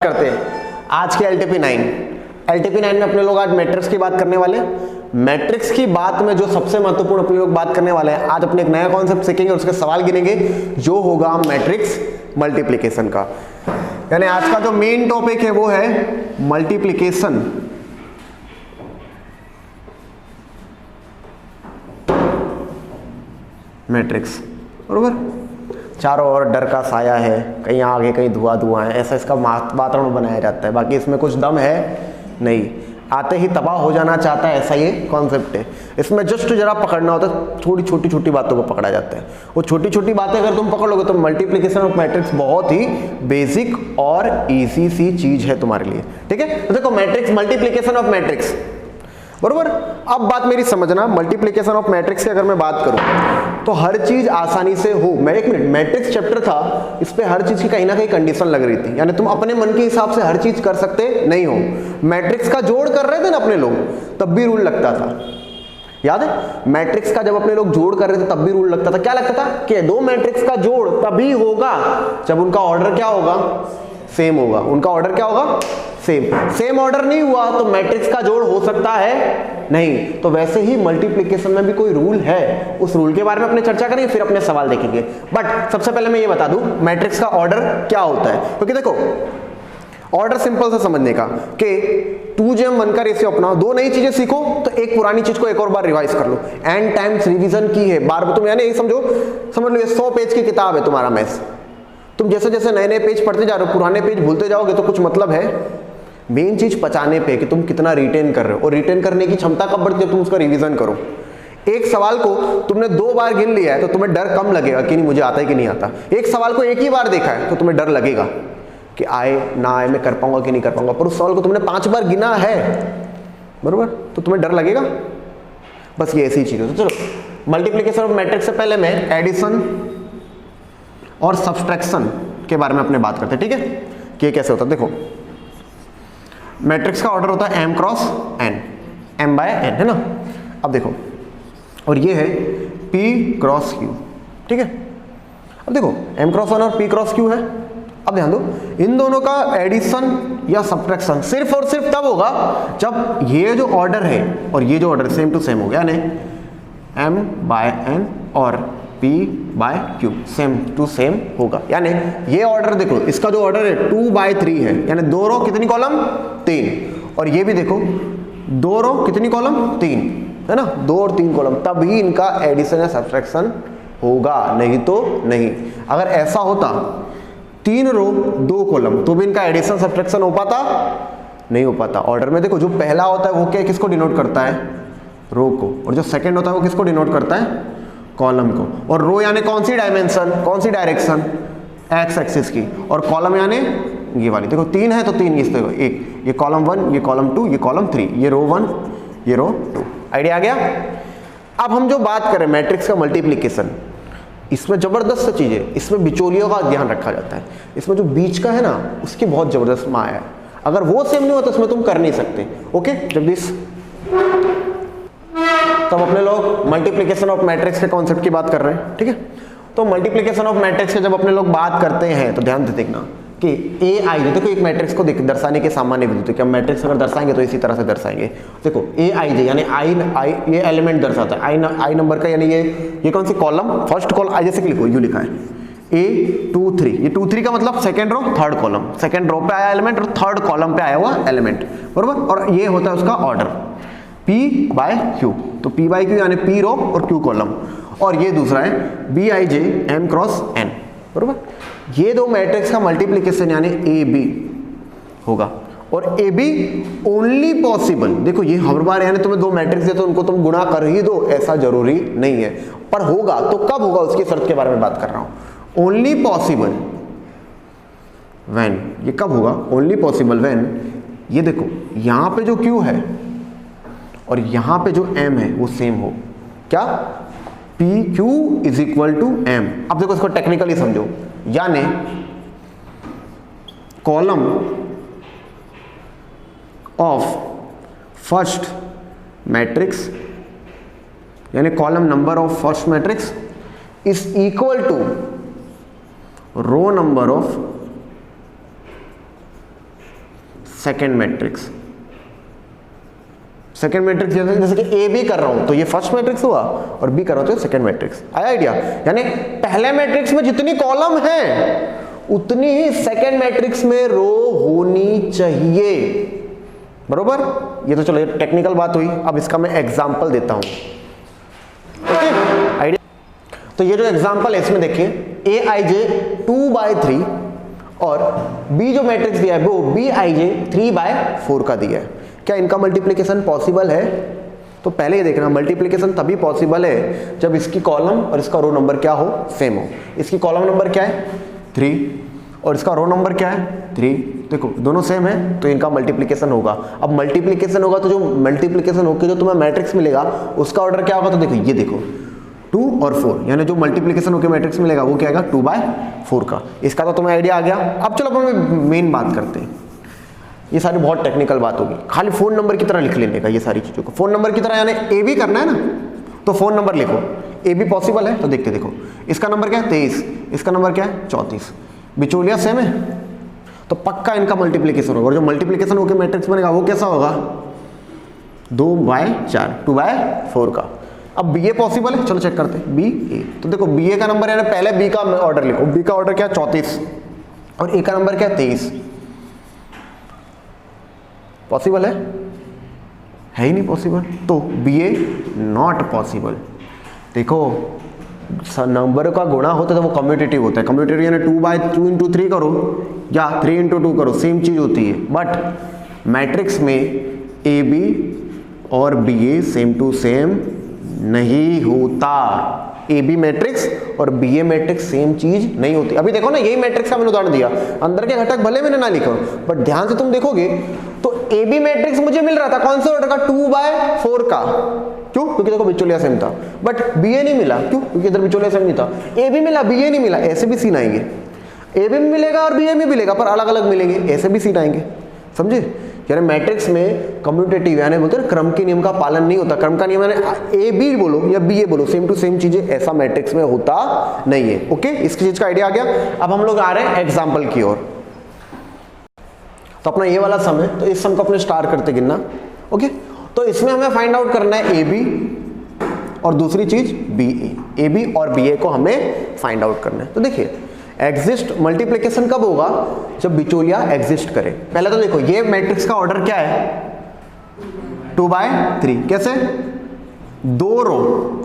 करते हैं आज के एलटीपी 9 में अपने लोग आज मैट्रिक्स की बात करने वाले हैं। मैट्रिक्स की बात में जो सबसे महत्वपूर्ण अपने लोग बात करने वाले हैं, आज अपने एक नया कॉन्सेप्ट सीखेंगे और उसके सवाल गिनेंगे जो होगा मैट्रिक्स मल्टीप्लिकेशन का। यानी आज का जो मेन टॉपिक है वो है मल्टीप्लिकेशन मैट्रिक्स। बरोबर, चारों ओर डर का साया है, कहीं आगे कहीं धुआं है, ऐसा इसका वातावरण बनाया जाता है। बाकी इसमें कुछ दम है नहीं, आते ही तबाह हो जाना चाहता है, ऐसा ये कॉन्सेप्ट है। इसमें जस्ट जरा पकड़ना होता है, थोड़ी छोटी छोटी बातों को पकड़ा जाता है। वो छोटी छोटी बातें अगर तुम पकड़ लोगे तो मल्टीप्लिकेशन ऑफ मैट्रिक्स बहुत ही बेसिक और इजी सी चीज है तुम्हारे लिए। ठीक है, तो देखो मैट्रिक्स, मल्टीप्लिकेशन ऑफ मैट्रिक्स। बरोबर, अब बात मेरी समझना, मल्टीप्लिकेशन ऑफ मैट्रिक्स की अगर मैं बात करूं तो हर चीज आसानी से हो। मैं एक मिनट, मैट्रिक्स चैप्टर था, इस पे हर चीज की कहीं ना कहीं कंडीशन लग रही थी, यानी तुम अपने मन के हिसाब से हर चीज कर सकते नहीं हो। मैट्रिक्स का जोड़ कर रहे थे ना अपने लोग, तब भी रूल लगता था, याद है? मैट्रिक्स का जब अपने लोग जोड़ कर रहे थे तब भी रूल लगता था। क्या लगता था कि दो मैट्रिक्स का जोड़ तभी होगा जब उनका ऑर्डर क्या होगा, सेम होगा। उनका ऑर्डर क्या होगा, सेम ऑर्डर नहीं हुआ तो मैट्रिक्स का जोड़ हो सकता है नहीं। तो वैसे ही मल्टीप्लिकेशन में भी कोई रूल है, उस रूल के बारे में अपने चर्चा करेंगे, फिर अपने सवाल देखेंगे। बट सबसे पहले मैं ये बता दूं मैट्रिक्स का ऑर्डर क्या होता है, क्योंकि देखो ऑर्डर सिंपल से समझने का कि 2:1 का रेशियो अपनाओ, दो नई चीजें सीखो तो एक पुरानी चीज को एक और बार रिवाइज कर लो। एन टाइम्स रिवीजन की है बार बार। तुम यानी यही समझ लो ये 100 पेज की किताब है तुम्हारा मैथ्स। तुम जैसे जैसे नए नए पेज पढ़ते जा रहे हो, पुराने पेज भूलते जाओगे तो कुछ मतलब है। मेन चीज पचाने पे कि तुम कितना रिटेन कर रहे हो, और रिटेन करने की क्षमता कब बढ़ती है, तुम उसका रिवीजन करो। एक सवाल को तुमने 2 बार गिन लिया है तो तुम्हें डर कम लगेगा कि नहीं मुझे आता है कि नहीं आता। एक सवाल को एक ही बार देखा है तो तुम्हें डर लगेगा कि आए ना आए, मैं कर पाऊंगा कि नहीं कर पाऊंगा। पर उस सवाल को तुमने 5 बार गिना है, बरोबर, तो तुम्हें डर लगेगा। बस ये ऐसी चीज है। तो चलो मल्टीप्लिकेशन ऑफ मैट्रिक्स से पहले मैं एडिशन और सब्सट्रैक्शन के बारे में अपने बात करते हैं। ठीक है, कि ये कैसे होता है। देखो मैट्रिक्स का ऑर्डर होता है m क्रॉस n, m/n है ना। अब देखो, और ये है p क्रॉस q। ठीक है, अब देखो m क्रॉस 1 और p क्रॉस q है। अब ध्यान दो, इन दोनों का एडिशन या सब्ट्रैक्शन सिर्फ और सिर्फ तब होगा जब ये जो ऑर्डर है और ये जो ऑर्डर सेम टू सेम हो गया, यानी m/n और p/q सेम टू सेम होगा। यानी ये ऑर्डर देखो, इसका जो ऑर्डर है 2/3 है, यानी 2 रो कितनी कॉलम, 3। और ये भी देखो 2 रो कितनी कॉलम, 3 है ना, 2 और 3 कॉलम। तभी इनका एडिशन या सब्ट्रैक्शन होगा, नहीं तो नहीं। अगर ऐसा होता 3 रो 2 कॉलम तो भी इनका एडिशन सब्ट्रैक्शन हो पाता नहीं हो पाता। ऑर्डर में देखो जो पहला होता है वो क्या किसको डिनोट करता है, रो को, और जो सेकंड होता है वो किसको डिनोट करता है, कॉलम को। और रो यानी कौन सी डायमेंशन, कौन सी डायरेक्शन, एक्स एक्सिस की। और कॉलम यानी ये वाली। देखो 3 है तो 3 इस देखो, एक ये कॉलम 1, ये कॉलम 2, ये कॉलम 3, ये रो 1, ये रो 2। आइडिया आ गया। अब हम जो बात करें मैट्रिक्स का मल्टीप्लिकेशन, इसमें जबरदस्त चीज है, इसमें बिचौलियों का ध्यान रखा जाता है। इसमें जो बीच का है ना उसकी बहुत जबरदस्त माया है। अगर वो सेम नहीं हो तो इसमें तुम कर नहीं सकते। ओके, जगदीश, तो अपने लोग मल्टीप्लिकेशन ऑफ मैट्रिक्स के कॉन्सेप्ट की बात कर रहे हैं। ठीक है, तो मल्टीप्लिकेशन ऑफ मैट्रिक्स के जब अपने लोग बात करते हैं तो ध्यान से देखना कि ए आई, देखो एक मैट्रिक्स को दर्शाने के सामान्य विधि, कि हम मैट्रिक्स अगर दर्शाएंगे तो इसी तरह से दर्शाएंगे। देखो ए आई जे यानी आई ये एलिमेंट दर्शाता है, आई नंबर का, यानी ये कौन सी कॉलम, फर्स्ट कॉलम। आई जैसे लिखो, यू लिखा है A23, ये 2 3 का मतलब second row third column, second row पे आया एलिमेंट और थर्ड कॉलम पे आया हुआ एलिमेंट, बरोबर। और ये होता है उसका ऑर्डर p/q, तो p/q यानी p रो और q कॉलम। और ये दूसरा है bij m क्रॉस n, बरोबर। ये दो मैट्रिक्स का मल्टीप्लिकेशन यानी ab होगा। और ab ओनली पॉसिबल, देखो ये हर बार यानी तुम्हें 2 मैट्रिक्स है तो उनको तुम गुणा कर ही दो, ऐसा जरूरी नहीं है, पर होगा तो कब होगा उसकी शर्त के बारे में बात कर रहा हूं। ओनली पॉसिबल व्हेन, ये कब होगा, ओनली पॉसिबल व्हेन, ये देखो यहां पे जो q है और यहां पे जो m है वो सेम हो। क्या, PQ = m। अब देखो इसको टेक्निकली समझो, यानी कॉलम ऑफ फर्स्ट मैट्रिक्स यानी column number of first matrix is equal to row number of second matrix. Second matrix जैसे कि ए बी कर रहा हूं तो ये फर्स्ट मैट्रिक्स हुआ, और बी कर रहा हूं तो सेकेंड मैट्रिक्स। आया आइडिया? यानी पहले मैट्रिक्स में जितनी कॉलम है उतनी ही सेकेंड मैट्रिक्स में रो होनी चाहिए, बरोबर? ये तो चलो ये टेक्निकल बात हुई। अब इसका मैं एग्जांपल देता हूं, ओके? आइडिया? तो ये जो एग्जांपल है इसमें देखिए ए आई जे 2/3 और बी जो मैट्रिक्स दिया है वो बी आई जे 3/4 का दिया है। क्या इनका मल्टीप्लिकेशन पॉसिबल है? तो पहले ये देखना, मल्टीप्लिकेशन तभी पॉसिबल है जब इसकी कॉलम और इसका रो नंबर क्या हो, सेम हो। इसकी कॉलम नंबर क्या है 3 और इसका रो नंबर क्या है 3। देखो दोनों सेम है तो इनका मल्टीप्लिकेशन होगा। अब मल्टीप्लिकेशन होगा तो जो मल्टीप्लिकेशन होकर जो तुम्हें मैट्रिक्स मिलेगा उसका ऑर्डर क्या होगा? तो देखो ये देखो 2 और 4, यानी जो मल्टीप्लिकेशन होकर मैट्रिक्स मिलेगा वो क्या आएगा 2/4 का। इसका तो तुम्हें आइडिया आ गया। अब चलो अपन मेन बात करते हैं। ये सारी बहुत टेक्निकल बात होगी, खाली फोन नंबर की तरह लिख लेने का ये सारी चीजों को। फोन नंबर की तरह यानी ए बी करना है ना, तो फोन नंबर लिखो। ए बी पॉसिबल है तो देखते देखो, इसका नंबर क्या है 23, इसका नंबर क्या है 34, बिचौलिया सेम है तो पक्का इनका मल्टीप्लिकेशन होगा। और जो मल्टीप्लिकेशन होकर मैट्रिक्स बनेगा वो कैसा होगा 2/4, 2/4 का। अब बी ए पॉसिबल है, चलो चेक करते हैं बी ए। तो देखो बी ए का नंबर है, पहले बी का ऑर्डर लिखो। बी का ऑर्डर क्या है 34 और ए का नंबर क्या है 23। पॉसिबल है ही नहीं पॉसिबल, तो बी ए नॉट पॉसिबल। देखो नंबर का गुणा होता है तो वो कम्यूटेटिव होता है। कम्यूटेटिव यानी 2/2 × 3 करो या 3 × 2 करो, सेम चीज होती है। बट मैट्रिक्स में ए बी और B A same to same नहीं होता। ए बी मैट्रिक्स और बी ए मैट्रिक्स सेम चीज नहीं होती। अभी देखो ना, यही मैट्रिक्स का मैंने उदाहरण दिया, अंदर के घटक भले मैंने ना लिखा बट ध्यान से तुम देखोगे तो ए बी मैट्रिक्स मुझे मिल रहा था कौन से ऑर्डर का 2/4 का। क्यों? क्योंकि देखो बिचौलिया सेम था। बट बी ए नहीं मिला, क्यों? क्योंकि इधर बिचौलिया सेम नहीं था। ए बी मिला, बी ए नहीं मिला। ऐसे भी सीन आएंगे, ए बी में मिलेगा और बी ए में मिलेगा पर अलग अलग मिलेंगे, ऐसे भी सीन आएंगे। समझे? यानी मैट्रिक्स में कम्यूटेटिव यानी बोलते हैं क्रम के नियम का पालन नहीं होता। क्रम का नियम यानी ए बी बोलो या बी ए बोलो, सेम टू सेम चीजें, ऐसा मैट्रिक्स में होता नहीं है। ओके, इस चीज का आइडिया आ गया। अब हम लोग आ रहे हैं एग्जाम्पल की ओर। तो अपना ये वाला सम है, तो इस सम को अपने स्टार करते गिनना। ओके, तो इसमें हमें फाइंड आउट करना है ए बी और दूसरी चीज बी ए। ए बी और बी ए को हमें फाइंड आउट करना है। तो देखिए एग्जिस्ट मल्टीप्लिकेशन कब होगा? जब बिचौलिया एग्जिस्ट करे। पहले तो देखो ये मैट्रिक्स का ऑर्डर क्या है 2/3। कैसे? 2 रो,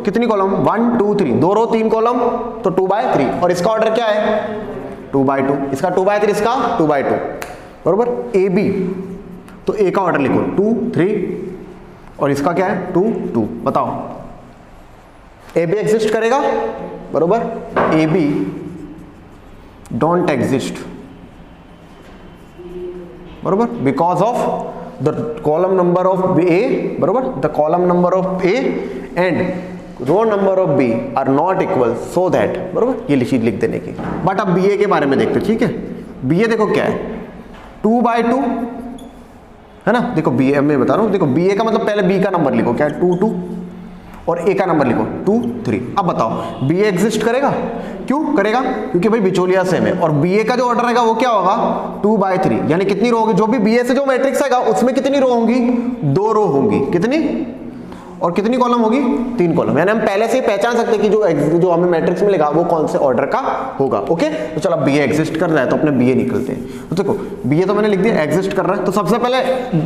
कितनी कॉलम 1 2 3, 2 रो 3 कॉलम तो 2/3। और इसका ऑर्डर क्या है 2/2, इसका 2/3, इसका 2/2, बरोबर। ए बी तो ए का ऑर्डर लिखो 2 3 और इसका क्या है 2 2। बताओ ए बी एग्जिस्ट करेगा? बरोबर। ए बी डोंट एग्जिस्ट, बरोबर, because of the column number of A, बरोबर, the column number of A and row number of B are not equal, so that, बरोबर, ये चीज लिख देने की। बट अब बी ए के बारे में देखते, ठीक है। बी ए देखो क्या है 2/2 है ना। देखो बी ए मैं बता रहा हूं, देखो बी ए का मतलब पहले बी का नंबर लिखो क्या है 2 2 और ए का नंबर लिखो 2 3। अब बताओ बी ए एग्जिस्ट करेगा? क्यों करेगा? क्योंकि भाई बिचौलिया सेम है। और बी ए का जो ऑर्डर रहेगा वो क्या होगा 2/3, यानी कितनी रो होगी? जो भी बी ए से जो मैट्रिक्स आएगा उसमें कितनी रो होंगी 2 रो होंगी। कितनी? और कितनी कॉलम होगी 3 कॉलम। यानी हम पहले से ही पहचान सकते हैं कि जो हमें मैट्रिक्स मिलेगा वो कौन से ऑर्डर का होगा। ओके, तो चलो बी ए एग्जिस्ट कर रहा है तो अपने बी ए निकलते हैं। तो देखो बी ए तो मैंने लिख दिया एग्जिस्ट कर रहा है। तो सबसे पहले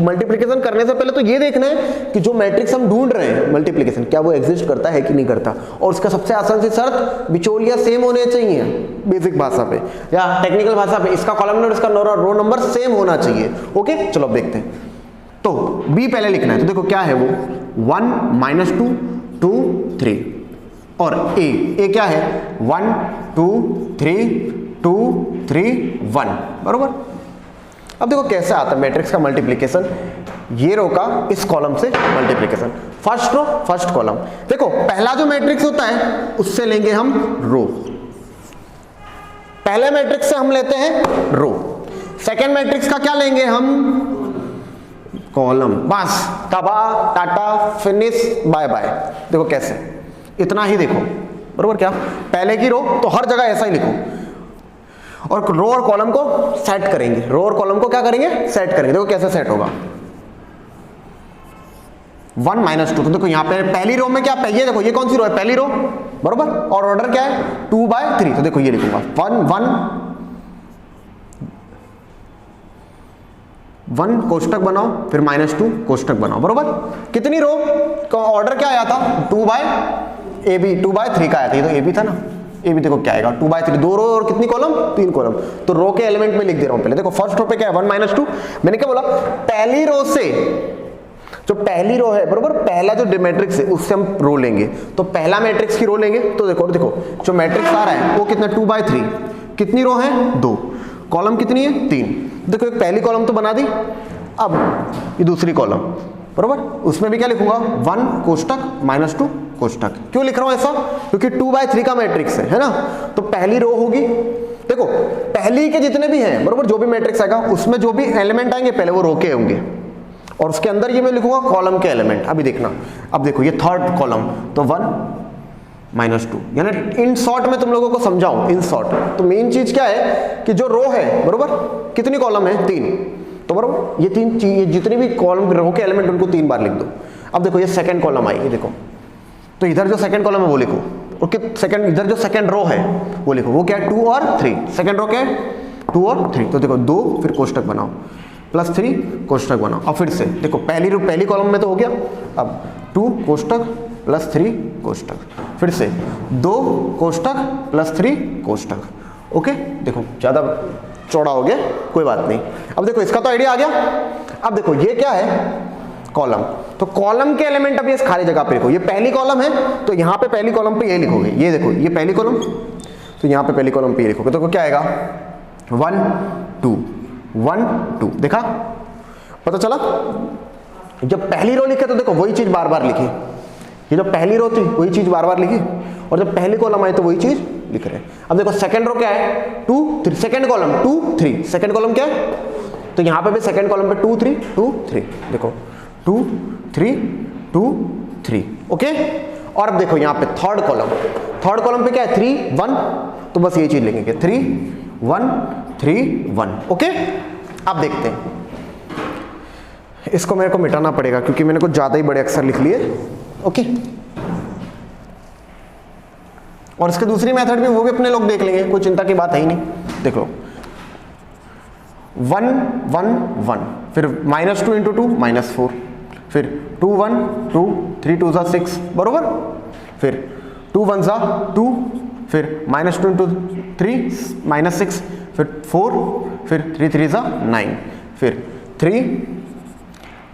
मल्टीप्लिकेशन करने से पहले तो ये देखना है कि जो मैट्रिक्स हम ढूंढ रहे हैं मल्टीप्लिकेशन, क्या वो एग्जिस्ट करता है कि नहीं करता। और उसका सबसे आसान सी शर्त बिचौलिया सेम होने चाहिए, बेसिक भाषा पे या टेक्निकल भाषा पे इसका कॉलम नंबर इसका रो नंबर सेम होना चाहिए। ओके, चलो अब देखते हैं। तो बी पहले लिखना है, तो देखो क्या है वो 1 -2 2 3 और ए क्या है 1 2 3 2 3 1, बरोबर। अब देखो कैसे आता है मैट्रिक्स का मल्टीप्लिकेशन, ये रो का इस कॉलम से multiplication, first row first column. देखो पहला जो मैट्रिक्स होता है उससे लेंगे हम रो, पहले मैट्रिक्स से हम लेते हैं रो, सेकेंड मैट्रिक्स का क्या लेंगे हम कॉलम। बस तबा टाटा फिनिश बाय बाय। देखो कैसे, इतना ही देखो, बरोबर। क्या पहले की रो तो हर जगह ऐसा ही लिखो और रो और कॉलम को सेट करेंगे, रो और कॉलम को क्या करेंगे, सेट करेंगे। देखो कैसे सेट होगा, 1 माइनस 2। तो देखो यहाँ पे पहली रो में क्या, ये देखो ये कौन सी रो है, पहली रो, बरोबर, और ऑर्डर क्या है 2/3। तो देखो ये लिखूंगा 1 कोष्टक बनाओ, फिर -2 कोष्टक बनाओ, बरोबर। कितनी रो का ऑर्डर क्या आया था, 2/3 का आया था, ये तो AB था ना, AB देखो क्या आएगा 2/3, 2 रो और कितनी कॉलम, 3 कॉलम। तो रो के एलिमेंट में लिख दे रहा हूं पहले। देखो फर्स्ट रो पे क्या है 1 - 2, मैंने क्या बोला, पहली रो से, जो पहली रो है बरोबर, पहला जो मैट्रिक्स है उससे हम रो लेंगे। तो पहला मैट्रिक्स की रो लेंगे, तो देखो जो मैट्रिक्स आ रहा है वो कितना 2/3, कितनी रो है 2, कॉलम कितनी है 3। देखो एक पहली कॉलम तो बना दी, अब ये दूसरी कॉलम, बरोबर, उसमें भी क्या लिखूंगा 1 कोष्टक -2 कोष्टक। क्यों लिख रहा हूं ऐसा, क्योंकि 2/3 का मैट्रिक्स है ना। तो पहली रो होगी, देखो पहली के जितने भी हैं बरोबर, जो भी मैट्रिक्स आएगा उसमें जो भी एलिमेंट आएंगे पहले वो रो के होंगे, और उसके अंदर ये मैं लिखूंगा कॉलम के एलिमेंट। अभी देखना, अब देखो ये थर्ड कॉलम, तो 1 -2, यानी इन शॉर्ट में तुम लोगों को समझाऊं, इन शॉर्ट तो मेन चीज क्या है कि जो रो है बरोबर, कितनी कॉलम है 3, तो बरोबर ये 3 चीज, जितनी भी कॉलम रो के एलिमेंट उनको 3 बार लिख दो। अब देखो ये सेकंड कॉलम आई, ये देखो, तो इधर जो सेकंड कॉलम है वो लिखो, और सेकंड इधर जो सेकंड रो है वो लिखो, वो क्या है 2 और 3, सेकंड रो क्या है 2 और 3। तो देखो 2 फिर कोष्टक बनाओ, +3 कोष्टक बनाओ, और फिर से देखो पहली कॉलम में तो हो गया, अब 2 कोष्टक +3 कोष्टक, फिर से 2 कोष्टक +3 कोष्टक। ओके, देखो ज्यादा चौड़ा हो गया, कोई बात नहीं। अब देखो इसका तो आइडिया आ गया। अब देखो ये क्या है कॉलम, तो कॉलम के एलिमेंट अभी इस खाली जगह पे लिखो। ये पहली कॉलम है तो यहाँ पे पहली कॉलम पे ये लिखोगे, ये देखो ये पहली कॉलम, तो यहाँ पे पहली कॉलम पे ये लिखोगे, तो क्या आएगा 1 2 1 2। देखा, पता चला। जब पहली रो लिखे तो देखो वही चीज बार बार लिखी, ये जो पहली रो थी वही चीज बार बार लिखी, और जब पहली कॉलम आई तो वही चीज लिख रहे हैं। अब देखो सेकंड रो क्या है 2 3, सेकंड कॉलम 2 3, सेकंड कॉलम क्या है, तो यहां पे भी सेकंड कॉलम पे 2 3 2 3, देखो 2 3 2 3। ओके, और अब देखो यहां पे थर्ड कॉलम पे क्या है 3 1, तो बस ये चीज लिखेंगे 3 1 3 1। ओके, अब देखते हैं, इसको मेरे को मिटाना पड़ेगा क्योंकि मैंने कुछ ज्यादा ही बड़े अक्षर लिख लिए। ओके, और इसके दूसरी मेथड भी, वो भी अपने लोग देख लेंगे, कोई चिंता की बात है ही नहीं। देख लो 1 1 1, फिर -2 × 2 -4, फिर 2 1 2 3 2 6, बरोबर, फिर 2 1 2, फिर -2 × 3 -6, फिर 4, फिर 3 3 9, फिर 3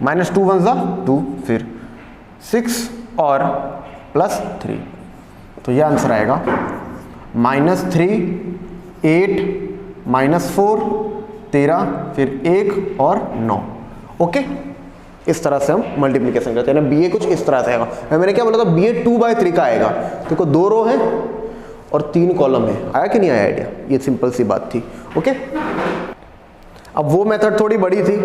-2 1 2, फिर 6 और +3। तो ये आंसर आएगा -3 8 -4 13, फिर 1 और 9। ओके, इस तरह से हम मल्टीप्लिकेशन करते हैं ना। BA कुछ इस तरह से आएगा। मैंने क्या बोला था, BA 2/3 का आएगा। देखो 2 रो है और 3 कॉलम है, आया कि नहीं आया आइडिया, ये सिंपल सी बात थी। ओके, अब वो मेथड थोड़ी बड़ी थी,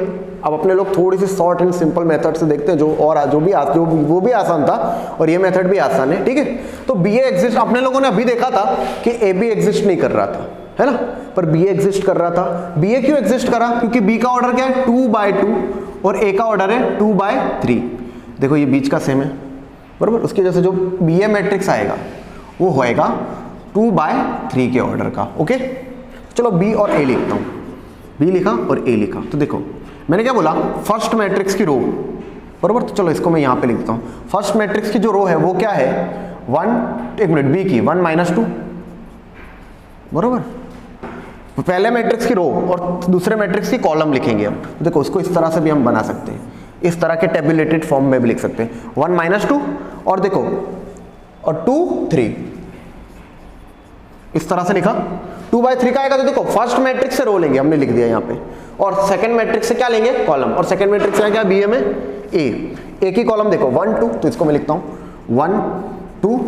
अब अपने लोग थोड़ी सी शॉर्ट एंड सिंपल मेथड से देखते हैं, वो भी आसान था और ये मेथड भी आसान है। ठीक है, तो BA एग्जिस्ट, अपने लोगों ने अभी देखा था कि AB एग्जिस्ट नहीं कर रहा था, है ना, पर BA एग्जिस्ट कर रहा था। BA क्यों एग्जिस्ट करा, क्योंकि B का ऑर्डर क्या है 2/2 और A का ऑर्डर है 2/3। देखो ये बीच का सेम है, बरोबर, उसकी वजह से जो BA मैट्रिक्स आएगा वो होएगा 2/3 के ऑर्डर का। ओके, चलो B और A लिखता हूं, B लिखा और A लिखा। तो देखो मैंने क्या बोला, फर्स्ट मैट्रिक्स की रो, बरोबर, तो चलो इसको मैं यहां पे लिख देता हूं। फर्स्ट मैट्रिक्स की जो रो है वो क्या है 1, एक मिनट, B की 1 -2, बरोबर, पहले मैट्रिक्स की रो और दूसरे मैट्रिक्स की कॉलम लिखेंगे हम। तो देखो उसको इस तरह से भी हम बना सकते हैं, इस तरह के टेबुलेटेड फॉर्म में भी लिख सकते हैं, 1 -2 और देखो और 2 3, इस तरह से लिखा। 2/3 का आएगा तो देखो फर्स्ट मैट्रिक्स से रो लेंगे, हमने लिख दिया यहाँ पे, और सेकंड मैट्रिक्स से क्या लेंगे कॉलम, और सेकंड मैट्रिक्स से क्या BA में A की कॉलम देखो 1 2, तो इसको मैं लिखता हूँ 1 2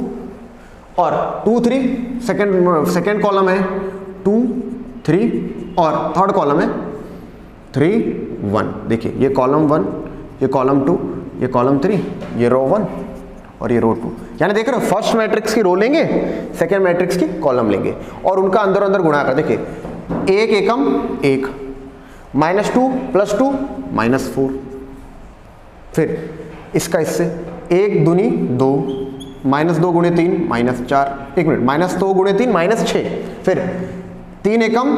और 2 3, सेकंड कॉलम है 2 3 और थर्ड कॉलम है 3 1। देखिए ये कॉलम 1, ये कॉलम 2, ये कॉलम 3, ये रो 1 और ये रो 2। यानी देख रहे हो फर्स्ट मैट्रिक्स की रो लेंगे, सेकंड मैट्रिक्स की कॉलम लेंगे और उनका अंदर अंदर गुणा कर। देखिए एक एकम एक, -2 + 2 -4, फिर इसका इससे 1 दूनी 2, -2 × 3 -4, 1 मिनट, -2 × 3 -6, फिर 3 एकम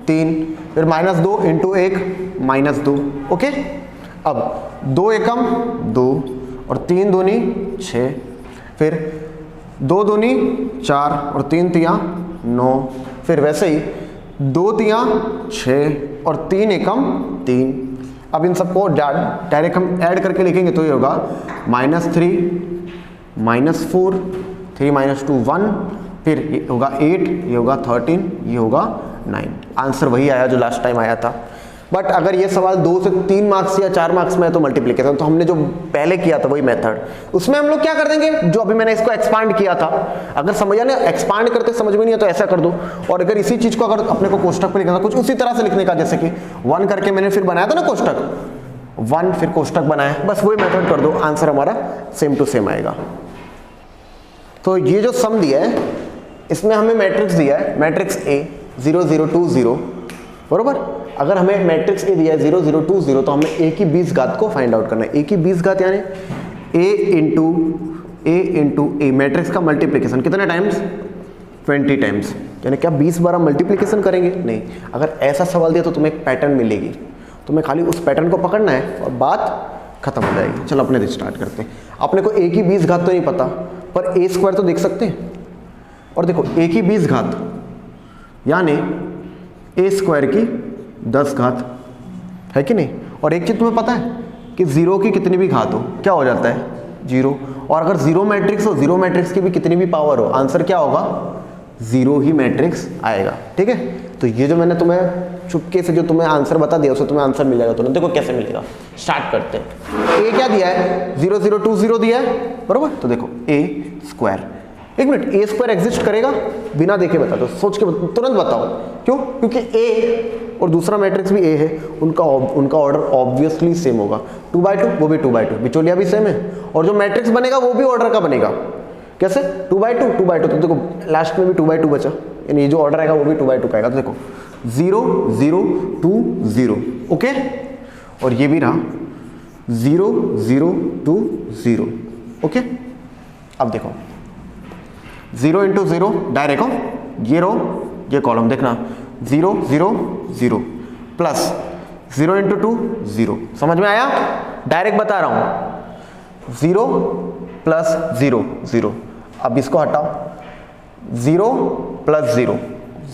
3, फिर -2 × 1 -2, ओके। अब 2 एकम 2 और 3 दूनी 6, फिर 2 दूनी 4 और 3 तियां 9, फिर वैसे ही 2 तियां 6 और 3 एकम 3। अब इन सबको डायरेक्ट हम ऐड करके लिखेंगे तो ये होगा -3 -4, 3 - 2 1, फिर ये होगा 8, ये होगा 13, ये होगा 9। आंसर वही आया जो लास्ट टाइम आया था। बट अगर ये सवाल 2 से 3 मार्क्स या 4 मार्क्स में है तो मल्टीप्लिकेशन, तो हमने जो पहले किया था वही मेथड, उसमें हम लोग क्या कर देंगे, जो अभी मैंने इसको एक्सपांड किया था, अगर समझ आने एक्सपांड करते समझ में नहीं है तो ऐसा कर दो। और अगर इसी चीज को अगर अपने को कोष्टक पे लिखना कुछ उसी तरह से लिखने का, जैसे कि 1 करके मैंने फिर बनाया था ना कोष्टक, 1 फिर कोष्टक बनाया, बस वही मेथड कर दो, आंसर हमारा सेम टू सेम आएगा। तो ये जो सम दिया है इसमें हमें मैट्रिक्स दिया है, मैट्रिक्स A 0 0 2 0, बरोबर। अगर हमें मैट्रिक्स ए दिया है 0 0 2 0, तो हमें ए की 20 घात को फाइंड आउट करना है। ए की 20 घात यानी a इंटू ए, मैट्रिक्स का मल्टीप्लिकेशन कितने टाइम्स, 20 टाइम्स, यानी क्या 20 बार हम मल्टीप्लिकेशन करेंगे, नहीं। अगर ऐसा सवाल दिया तो तुम्हें एक पैटर्न मिलेगी, तुम्हें खाली उस पैटर्न को पकड़ना है और बात खत्म हो जाएगी। चलो अपने स्टार्ट करते हैं। अपने को ए की 20 घात तो नहीं पता, पर ए स्क्वायर तो देख सकते हैं। और देखो ए की 20 घात यानी ए स्क्वायर की 10 घात है कि नहीं। और एक चीज तुम्हें पता है कि 0 की कितनी भी घात हो क्या हो जाता है, 0। और अगर 0 मैट्रिक्स हो, 0 मैट्रिक्स की भी कितनी भी पावर हो, आंसर क्या होगा, 0 ही मैट्रिक्स आएगा, ठीक है। तो ये जो मैंने तुम्हें चुपके से जो तुम्हें आंसर बता दिया उससे तुम्हें आंसर मिल जाएगा तुरंत। देखो कैसे मिलेगा, स्टार्ट करते हैं। ए क्या दिया है, 0 0 2 0 दिया है, बरोबर। तो देखो ए स्क्वायर, एक मिनट, ए स्क्वायर एग्जिस्ट करेगा, बिना देखे बता दो, सोच के तुरंत बताओ। क्यों, क्योंकि ए और दूसरा मैट्रिक्स भी ए है, उनका ऑर्डर ऑब्वियसली सेम होगा, 2/2, वो भी 2/2, बिचौलिया भी सेम है, और जो मैट्रिक्स बनेगा वो भी ऑर्डर का बनेगा। कैसे, 2/2 2/2, तो देखो लास्ट में भी 2/2 बचा, यानी जो ऑर्डर आएगा वो भी 2/2 का आएगा। तो देखो 0 0 2 0, ओके। और ये भी रहा 0 0 2 0, ओके। अब देखो 0 × 0 डायरेक्ट हो, ये रो ये कॉलम, देखना 0 0 0 प्लस 0 × 2 0, समझ में आया, डायरेक्ट बता रहा हूं, 0 प्लस 0 0। अब इसको हटाओ, 0 प्लस 0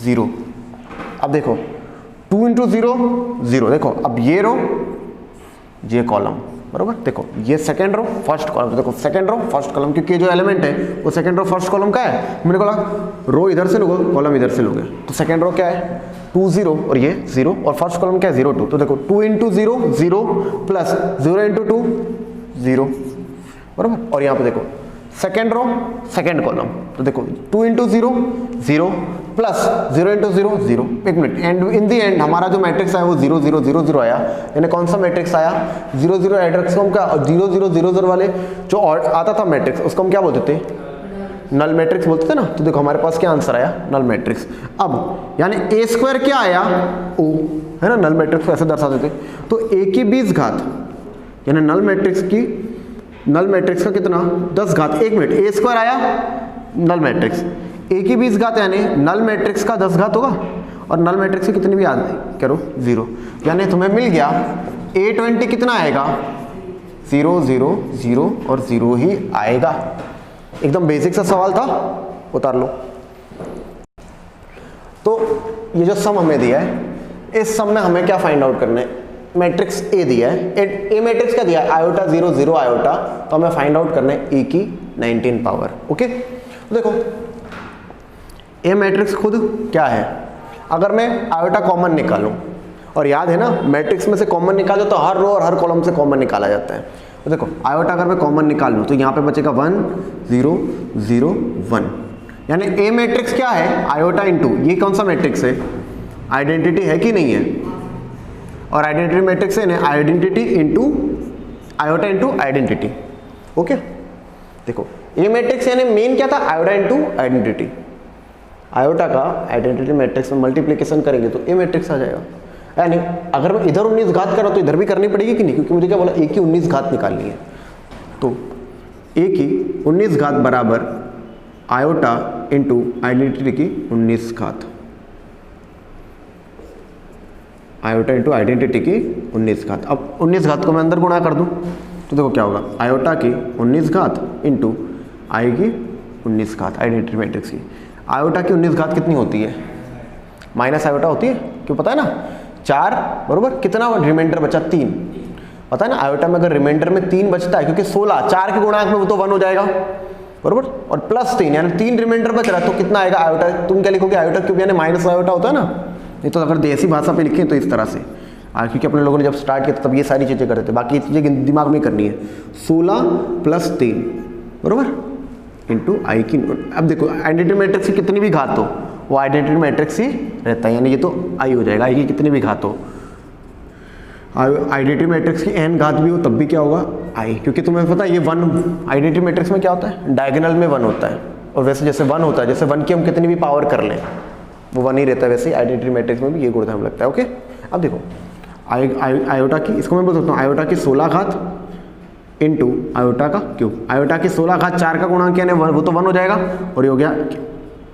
0। अब देखो 2 × 0 0, देखो अब ये रो ये कॉलम, बरोबर। देखो ये सेकंड रो फर्स्ट कॉलम, तो देखो सेकंड रो फर्स्ट कॉलम, क्योंकि जो एलिमेंट है वो सेकंड रो फर्स्ट कॉलम का है। मैंने बोला रो इधर से लोगे कॉलम इधर से लोगे, तो सेकंड रो क्या है 2 0 और ये 0, और फर्स्ट कॉलम क्या है 0 2। तो देखो 2 × 0 0 प्लस 0 × 2 0, बरोबर। और यहाँ पे देखो सेकंड रो सेकंड कॉलम, तो देखो 2 × 0 0 प्लस 0 × 0 0। एक minute, and in the and हमारा जो मैट्रिक्स आया वो 0 0 0 0 आया, यानी कौन सा मैट्रिक्स आया, 0 0 मैट्रिक्स को हम क्या, 0 0 0 0 वाले जो आता था मैट्रिक्स उसको हम क्या बोलते थे, नल मैट्रिक्स बोलते थे ना। तो देखो हमारे पास क्या आंसर आया, नल मैट्रिक्स। अब यानी ए स्क्वायर क्या आया, ओ, है ना, नल मैट्रिक्स को ऐसे दर्शा देते। तो ए की 20 घात यानी नल मैट्रिक्स का कितना, 10 घात। एक मिनट, ए स्क्वायर आया नल मैट्रिक्स, ए की 20 घात यानी नल मैट्रिक्स का 10 घात होगा, और नल मैट्रिक्स की कितनी भी याद करो 0, यानी तुम्हें मिल गया A20 कितना आएगा, 0 0 0 और 0 ही आएगा। एकदम बेसिक सा सवाल था, उतार लो। तो ये जो सम हमें दिया है, इस सम में हमें क्या फाइंड आउट करना है, मैट्रिक्स ए दिया है, ए मैट्रिक्स क्या दिया है, आयोटा 0 0 आयोटा, तो हमें फाइंड आउट करना है ए की 19 पावर, ओके। तो देखो ए मैट्रिक्स खुद क्या है, अगर मैं आयोटा कॉमन निकालूं, और याद है ना मैट्रिक्स में से कॉमन निकालो तो हर रो और हर कॉलम से कॉमन निकाला जाता है। तो देखो आयोटा अगर मैं कॉमन निकाल लूं तो यहाँ पे बचेगा 1 0 0 1, यानी ए मैट्रिक्स क्या है, आयोटा इंटू ये कौन सा मैट्रिक्स है, आइडेंटिटी है कि नहीं है, और आइडेंटिटी मैट्रिक्स है identity into iota into identity, okay. देखो ए मैट्रिक्स यानी मेन क्या था, आयोटा इंटू आइडेंटिटी, आयोटा का आइडेंटिटी मैट्रिक्स में मल्टीप्लिकेशन करेंगे तो ए मैट्रिक्स आ जाएगा। यानी अगर मैं इधर 19 घात करा तो इधर भी करनी पड़ेगी कि नहीं, क्योंकि मुझे क्या बोला ए की 19 घात निकालनी है। तो ए की 19 घात बराबर आयोटा इंटू आइडेंटिटी की 19 घात, आयोटा इंटू आइडेंटिटी की 19 घात। अब 19 घात को मैं अंदर गुणा कर दूं तो देखो क्या होगा, आयोटा की 19 घात इंटू आई की 19 घात आइडेंटिटी मैट्रिक्स की। आयोटा की 19 घात कितनी होती है, माइनस आयोटा होती है, क्यों पता है ना, 4 बरोबर कितना रिमाइंडर बचा 3, पता है ना। आयोटा में अगर रिमाइंडर में 3 बचता है, क्योंकि 16 4 के गुणांक में वो तो 1 हो जाएगा बरोबर, और प्लस 3 यानी 3 रिमाइंडर बच रहा है, तो कितना आएगा आयोटा, तुम क्या लिखोगे आयोटा क्यूब यानी माइनस आयोटा होता है ना। नहीं तो अगर देसी भाषा पे लिखें तो इस तरह से, क्योंकि अपने लोगों ने जब स्टार्ट किया तब ये सारी चीज़ें करते थे, बाकी चीज़ें दिमाग में करनी है। 16 + 3 बरोबर इंटू आई की। अब देखो आइडेंटिटी मैट्रिक्स की कितनी भी घात हो वो आइडेंटिटी मैट्रिक्स ही रहता है, यानी ये तो आई हो जाएगा, आई की कितनी भी घात हो। आइडेंटिटी मैट्रिक्स की n घात भी हो तब भी क्या होगा आई, क्योंकि तुम्हें पता है ये 1 आइडेंटिटी मैट्रिक्स में क्या होता है, डायगोनल में 1 होता है, और वैसे जैसे 1 होता है, जैसे 1 की हम कितनी भी पावर कर लें वो 1 ही रहता है, वैसे ही आइडेंटिटी मैट्रिक्स में भी ये गुणधर्म लगता है। ओके, अब देखो आयोटा की, इसको मैं बोल सकता हूँ आयोटा की 16 घात इंटू आयोटा का क्यूब। आयोटा की 16 घात 4 का गुणांक यानी वो तो 1 हो जाएगा, और ये हो गया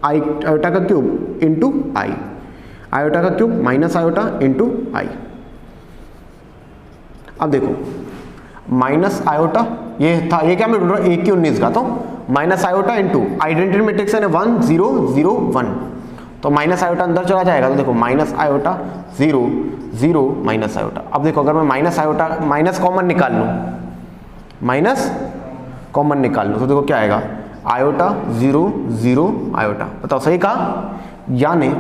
आई आयोटा का क्यूब इंटू आई, आयोटा का क्यूब माइनस आयोटा इंटू आई। अब देखो माइनस आयोटा ये था, ये क्या मैं ढूंढ रहा हूँ, 1 की 19 घात, तो minus iota into identity matrix है 1 0 0 1, तो माइनस आयोटा अंदर चला जाएगा, तो देखो माइनस आयोटा 0 0 माइनस आयोटा। अब देखो अगर मैं माइनस आयोटा माइनस कॉमन निकाल लूँ, माइनस कॉमन निकाल लूँ तो देखो क्या आएगा, आयोटा 0 0 आयोटा। बताओ सही कहा, यानी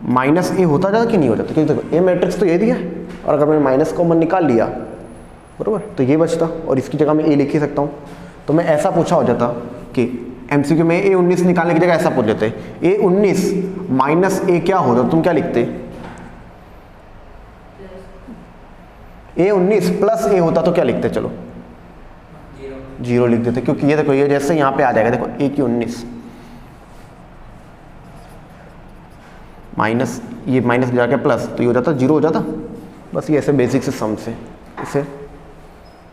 माइनस ए होता जाता कि नहीं हो जाता, क्योंकि देखो ए मैट्रिक्स तो ये दिया है, और अगर मैंने माइनस कॉमन निकाल लिया बरोबर तो ये बचता, और इसकी जगह मैं ए लिख ही सकता हूँ। तो मैं ऐसा पूछा हो जाता कि एमसीक्यू में A19 निकालने की जगह ऐसा पूछ देते, A19 माइनस ए क्या होता, तुम क्या लिखते, A19 प्लस ए होता तो क्या लिखते, चलो 0 लिख देते, क्योंकि ये देखो ये जैसे यहाँ पे आ जाएगा, देखो A की 19 माइनस ये माइनस जाके प्लस, तो ये हो जाता 0 हो जाता। बस ये ऐसे बेसिक से सम से इसे